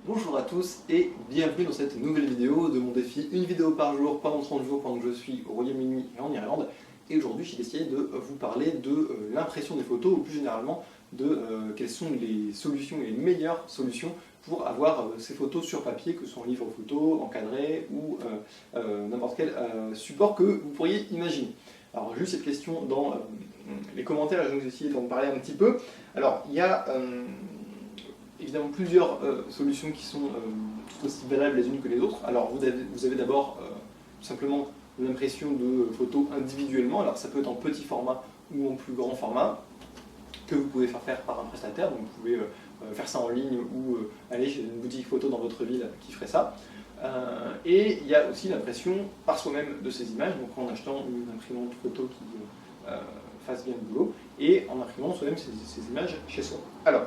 Bonjour à tous et bienvenue dans cette nouvelle vidéo de mon défi une vidéo par jour pendant 30 jours pendant que je suis au Royaume-Uni et en Irlande. Et aujourd'hui j'ai décidé de vous parler de l'impression des photos ou plus généralement de quelles sont les solutions et les meilleures solutions pour avoir ces photos sur papier, que ce soit en livre photo, encadré ou n'importe quel support que vous pourriez imaginer. Alors juste cette question dans les commentaires, je vais essayer d'en parler un petit peu. Alors il y a évidemment plusieurs solutions qui sont tout aussi valables les unes que les autres. Alors vous avez d'abord tout simplement l'impression de photos individuellement. Alors ça peut être en petit format ou en plus grand format que vous pouvez faire par un prestataire. Donc vous pouvez faire ça en ligne ou aller chez une boutique photo dans votre ville qui ferait ça. Et il y a aussi l'impression par soi-même de ces images, donc en achetant une imprimante photo qui fasse bien le boulot et en imprimant soi-même ces images chez soi. Alors,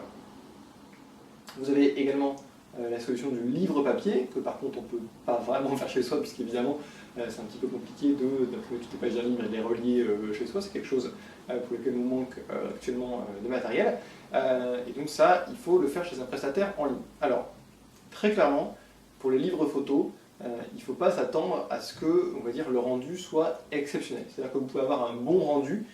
vous avez également la solution du livre papier, que par contre on ne peut pas vraiment faire chez soi, puisqu'évidemment c'est un petit peu compliqué d'imprimer toutes les pages d'un livre et de les relier chez soi, c'est quelque chose pour lequel on manque actuellement de matériel. Et donc ça, il faut le faire chez un prestataire en ligne. Alors, très clairement, pour les livres photos, il ne faut pas s'attendre à ce que, on va dire, le rendu soit exceptionnel. C'est-à-dire que vous pouvez avoir un bon rendu,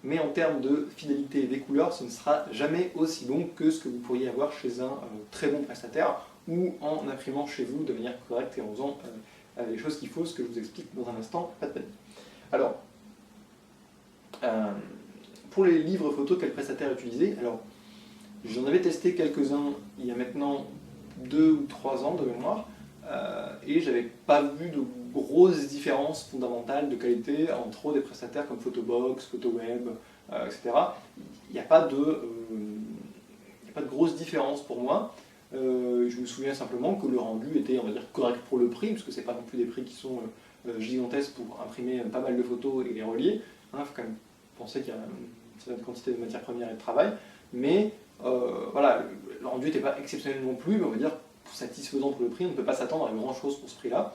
mais en termes de fidélité des couleurs, ce ne sera jamais aussi bon que ce que vous pourriez avoir chez un très bon prestataire ou en imprimant chez vous de manière correcte et en faisant les choses qu'il faut, ce que je vous explique dans un instant, pas de panique. Alors, pour les livres photos, quel prestataire utiliser? Alors, j'en avais testé quelques-uns il y a maintenant 2 ou 3 ans de mémoire, et j'avais pas vu de grosses différences fondamentales de qualité entre des prestataires comme Photobox, PhotoWeb, etc. Il n'y a pas de grosse différence pour moi. Je me souviens simplement que le rendu était, on va dire, correct pour le prix, parce que c'est pas non plus des prix qui sont gigantesques pour imprimer pas mal de photos et les relier. Il faut quand même penser qu'il y a une certaine quantité de matières premières et de travail, mais voilà, le rendu n'était pas exceptionnel non plus, mais on va dire satisfaisant pour le prix, on ne peut pas s'attendre à grand chose pour ce prix-là.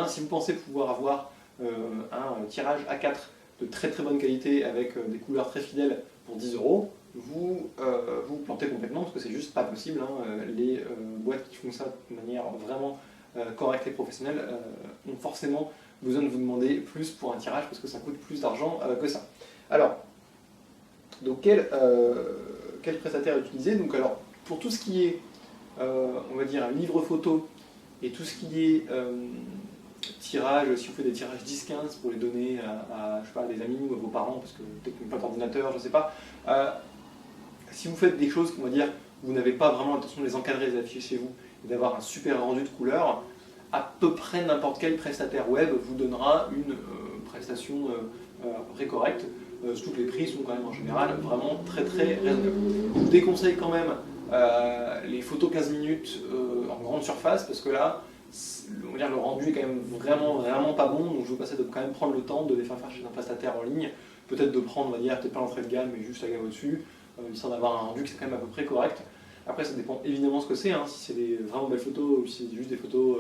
Si vous pensez pouvoir avoir un tirage A4 de très très bonne qualité avec des couleurs très fidèles pour 10 €, vous vous plantez complètement parce que c'est juste pas possible. Les boîtes qui font ça de manière vraiment correcte et professionnelle ont forcément besoin de vous demander plus pour un tirage parce que ça coûte plus d'argent que ça. Alors, donc quel prestataire utiliser? Donc alors, pour tout ce qui est on va dire un livre photo et tout ce qui est tirage, si vous faites des tirages 10-15 pour les donner à, je sais pas, à des amis ou à vos parents, parce que peut-être qu'ils n'ont pas d'ordinateur, je sais pas. Si vous faites des choses, on va dire, vous n'avez pas vraiment l'intention de les encadrer, les afficher chez vous, et d'avoir un super rendu de couleur, à peu près n'importe quel prestataire web vous donnera une prestation à peu près correcte. Surtout que les prix sont quand même en général vraiment très très raisonnables. Je vous déconseille quand même les photos 15 minutes en grande surface parce que là, on va dire, le rendu est quand même vraiment pas bon, donc je vous conseille de quand même prendre le temps de les faire chez un prestataire en ligne, peut-être de prendre, on va dire, peut-être pas l'entrée de gamme, mais juste la gamme au-dessus, histoire d'avoir un rendu qui est quand même à peu près correct. Après, ça dépend évidemment ce que c'est, si c'est des vraiment belles photos ou si c'est juste des photos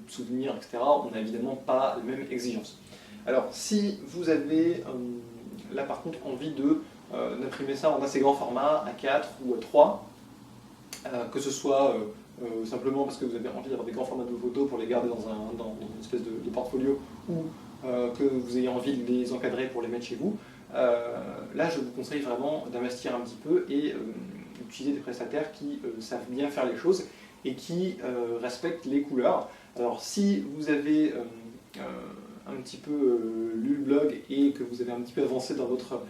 souvenirs, etc., on n'a évidemment pas les mêmes exigences. Alors, si vous avez là par contre envie d'imprimer ça en assez grand format, A4 ou A3, que ce soit simplement parce que vous avez envie d'avoir des grands formats de photos pour les garder dans une espèce de portfolio ou que vous ayez envie de les encadrer pour les mettre chez vous, là je vous conseille vraiment d'investir un petit peu et d'utiliser des prestataires qui savent bien faire les choses et qui respectent les couleurs. Alors si vous avez un petit peu lu le blog et que vous avez un petit peu avancé dans votre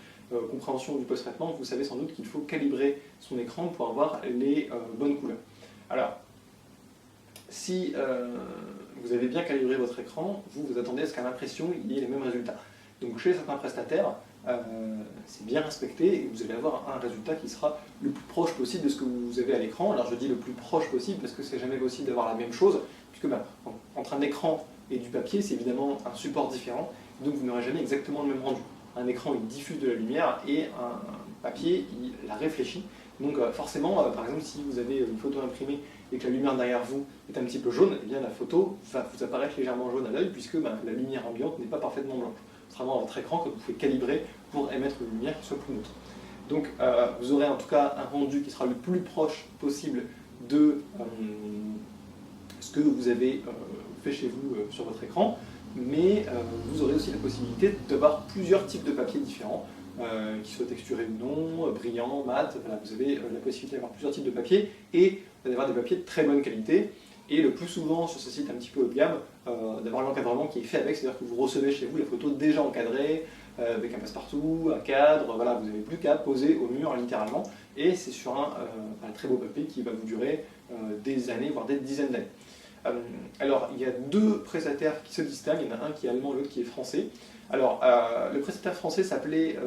compréhension du post-traitement, vous savez sans doute qu'il faut calibrer son écran pour avoir les bonnes couleurs. Alors, si vous avez bien calibré votre écran, vous attendez à ce qu'à l'impression, il y ait les mêmes résultats. Donc chez certains prestataires, c'est bien respecté et vous allez avoir un résultat qui sera le plus proche possible de ce que vous avez à l'écran. Alors je dis le plus proche possible parce que c'est jamais possible d'avoir la même chose, puisque entre un écran et du papier, c'est évidemment un support différent, donc vous n'aurez jamais exactement le même rendu. Un écran, il diffuse de la lumière et un papier, il la réfléchit. Donc forcément, par exemple, si vous avez une photo imprimée et que la lumière derrière vous est un petit peu jaune, eh bien la photo va vous apparaître légèrement jaune à l'œil puisque la lumière ambiante n'est pas parfaitement blanche. C'est vraiment votre écran que vous pouvez calibrer pour émettre une lumière qui soit plus neutre. Donc vous aurez en tout cas un rendu qui sera le plus proche possible de ce que vous avez fait chez vous sur votre écran, mais vous aurez aussi la possibilité d'avoir plusieurs types de papiers différents, qui soient texturés ou non, brillants, mat, voilà, vous avez la possibilité d'avoir plusieurs types de papiers et d'avoir des papiers de très bonne qualité. Et le plus souvent sur ce site un petit peu haut de gamme, d'avoir l'encadrement qui est fait avec, c'est-à-dire que vous recevez chez vous la photo déjà encadrée, avec un passe-partout, un cadre, voilà, vous n'avez plus qu'à poser au mur littéralement, et c'est sur un très beau papier qui va vous durer des années, voire des dizaines d'années. Alors, il y a deux prestataires qui se distinguent, il y en a un qui est allemand, l'autre qui est français. Alors, le prestataire français s'appelait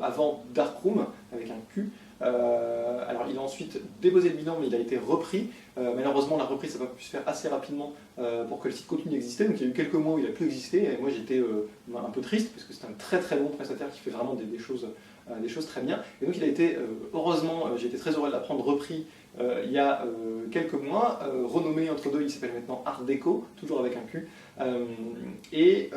avant Darkroom, avec un Q. Alors, il a ensuite déposé le bilan, mais il a été repris. Malheureusement, la reprise n'a pas pu se faire assez rapidement pour que le site continue d'exister. Donc, il y a eu quelques mois où il n'a plus existé. Et moi, j'étais un peu triste, parce que c'est un très très bon prestataire qui fait vraiment des choses très bien. Et donc, il a été, heureusement, j'ai été très heureux de l'apprendre, repris il y a quelques mois, renommé entre deux, il s'appelle maintenant Art Déco, toujours avec un Q. Ils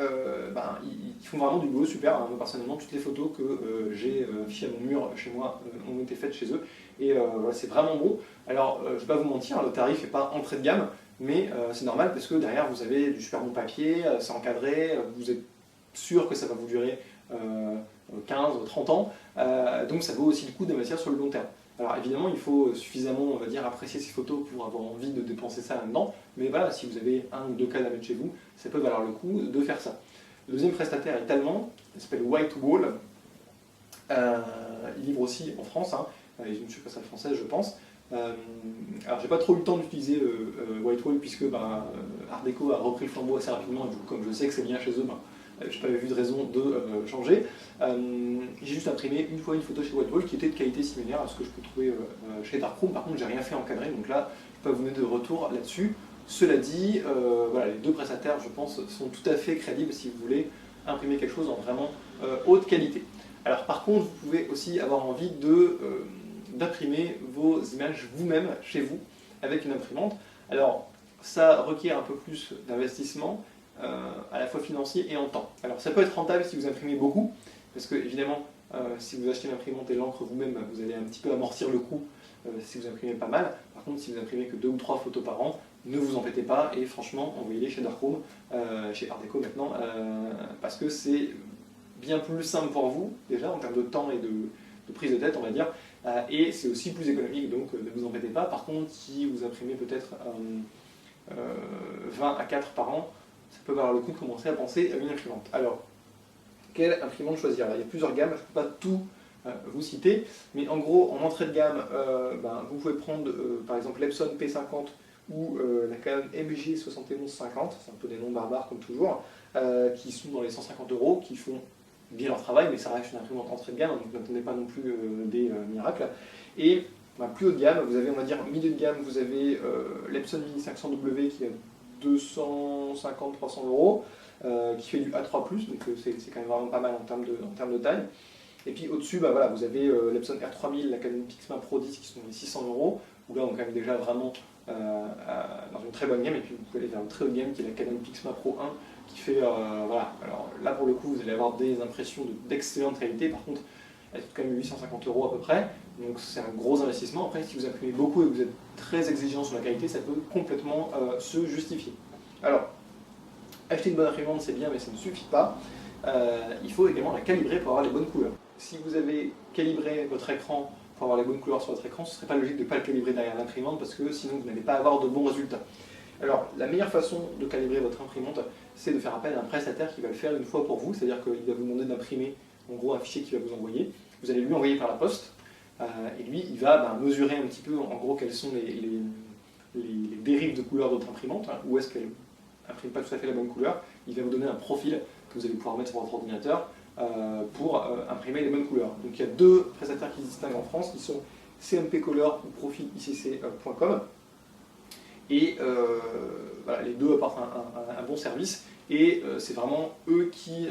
font vraiment du boulot super. Hein. Moi, personnellement, toutes les photos que j'ai affichées à mon mur chez moi ont été faites chez eux. Et voilà, c'est vraiment bon. Alors, je ne vais pas vous mentir, le tarif n'est pas entrée de gamme, mais c'est normal parce que derrière, vous avez du super bon papier, c'est encadré, vous êtes sûr que ça va vous durer 15, 30 ans. Donc, ça vaut aussi le coup d'investir sur le long terme. Alors évidemment, il faut suffisamment, on va dire, apprécier ces photos pour avoir envie de dépenser ça là-dedans, mais voilà, si vous avez un ou deux cadres à mettre chez vous, ça peut valoir le coup de faire ça. Le deuxième prestataire est allemand, il s'appelle White Wall. Il livre aussi en France, hein. Ils ont une succursale française, je pense. Alors j'ai pas trop eu le temps d'utiliser White Wall puisque Art Déco a repris le flambeau assez rapidement, et du coup, comme je sais que c'est bien chez eux, je n'ai pas vu de raison de changer. J'ai juste imprimé une fois une photo chez White Wall qui était de qualité similaire à ce que je peux trouver chez Darkroom. Par contre, j'ai rien fait encadrer, donc là, je peux vous donner de retour là-dessus. Cela dit, voilà, les deux prestataires, je pense, sont tout à fait crédibles si vous voulez imprimer quelque chose en vraiment haute qualité. Alors par contre, vous pouvez aussi avoir envie d'imprimer vos images vous-même chez vous avec une imprimante. Alors, ça requiert un peu plus d'investissement, à la fois financier et en temps. Alors ça peut être rentable si vous imprimez beaucoup, parce que évidemment, si vous achetez l'imprimante et l'encre vous-même, vous allez un petit peu amortir le coût si vous imprimez pas mal. Par contre, si vous imprimez que 2 ou 3 photos par an, ne vous embêtez pas et franchement, envoyez-les chez Darkroom, chez Art Déco maintenant, parce que c'est bien plus simple pour vous, déjà en termes de temps et de prise de tête, on va dire, et c'est aussi plus économique, donc ne vous embêtez pas. Par contre, si vous imprimez peut-être 20 à 4 par an, ça peut valoir le coup de commencer à penser à une imprimante. Alors, quelle imprimante choisir? Alors, il y a plusieurs gammes, je ne peux pas tout vous citer, mais en gros, en entrée de gamme, vous pouvez prendre par exemple l'Epson P50 ou la Canon MG7150, c'est un peu des noms barbares comme toujours, qui sont dans les 150 €, qui font bien leur travail, mais ça reste une imprimante entrée de gamme, donc n'attendez pas non plus des miracles. Et plus haut de gamme, vous avez, on va dire, milieu de gamme, vous avez l'Epson Mini 500W qui a 250-300 €, qui fait du A3+, donc c'est quand même vraiment pas mal en termes de taille. Et puis au-dessus, voilà, vous avez l'Epson R3000, la Canon Pixma Pro 10 qui sont les 600 €, où là on est quand même déjà vraiment dans une très bonne gamme. Et puis vous pouvez aller vers une très haute gamme qui est la Canon Pixma Pro 1, qui fait, voilà, alors là pour le coup vous allez avoir des impressions d'excellente qualité. Par contre, elle coûte quand même 850 € à peu près, donc c'est un gros investissement. Après, si vous imprimez beaucoup et que vous êtes très exigeant sur la qualité, ça peut complètement se justifier. Alors, acheter une bonne imprimante c'est bien, mais ça ne suffit pas. Il faut également la calibrer pour avoir les bonnes couleurs. Si vous avez calibré votre écran pour avoir les bonnes couleurs sur votre écran, ce ne serait pas logique de ne pas le calibrer derrière l'imprimante, parce que sinon vous n'allez pas avoir de bons résultats. Alors, la meilleure façon de calibrer votre imprimante, c'est de faire appel à un prestataire qui va le faire une fois pour vous, c'est-à-dire qu'il va vous demander d'imprimer en gros un fichier qu'il va vous envoyer. Vous allez lui envoyer par la poste, et lui, il va mesurer un petit peu en gros quelles sont les dérives de couleur de votre imprimante, hein, où est-ce qu'elle n'imprime pas tout à fait la bonne couleur. Il va vous donner un profil que vous allez pouvoir mettre sur votre ordinateur pour imprimer les bonnes couleurs. Donc il y a deux prestataires qui se distinguent en France, qui sont CMP Color ou profilicc.com. Et voilà, les deux apportent un bon service, et c'est vraiment eux qui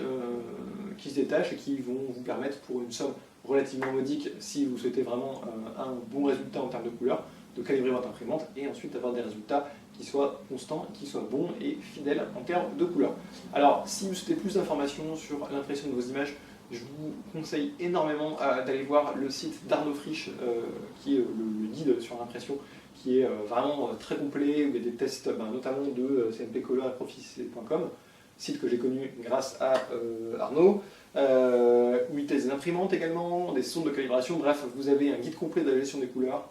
se détachent et qui vont vous permettre, pour une somme relativement modique, si vous souhaitez vraiment un bon résultat en termes de couleur, de calibrer votre imprimante et ensuite d'avoir des résultats qui soient constants, qui soient bons et fidèles en termes de couleur. Alors, si vous souhaitez plus d'informations sur l'impression de vos images, je vous conseille énormément d'aller voir le site d'Arnaud Frisch, qui est le guide sur l'impression, qui est vraiment très complet, où il y a des tests notamment de cmpcolor et profil.com, site que j'ai connu grâce à Arnaud, où il teste des imprimantes également, des sondes de calibration, bref, vous avez un guide complet de la gestion des couleurs,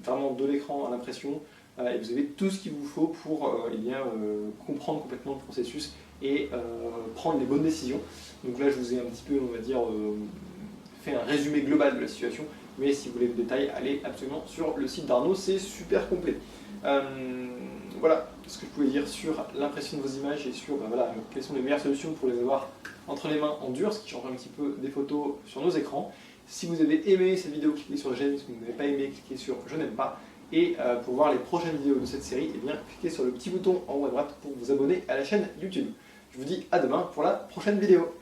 vraiment de l'écran à l'impression, et vous avez tout ce qu'il vous faut pour comprendre complètement le processus et prendre les bonnes décisions. Donc là, je vous ai un petit peu, on va dire, fait un résumé global de la situation, mais si vous voulez le détail, allez absolument sur le site d'Arnaud, c'est super complet. Voilà ce que je pouvais dire sur l'impression de vos images et sur quelles sont les meilleures solutions pour les avoir entre les mains en dur, ce qui change un petit peu des photos sur nos écrans. Si vous avez aimé cette vidéo, cliquez sur j'aime, si vous n'avez pas aimé, cliquez sur je n'aime pas. Et pour voir les prochaines vidéos de cette série, cliquez sur le petit bouton en haut à droite pour vous abonner à la chaîne YouTube. Je vous dis à demain pour la prochaine vidéo.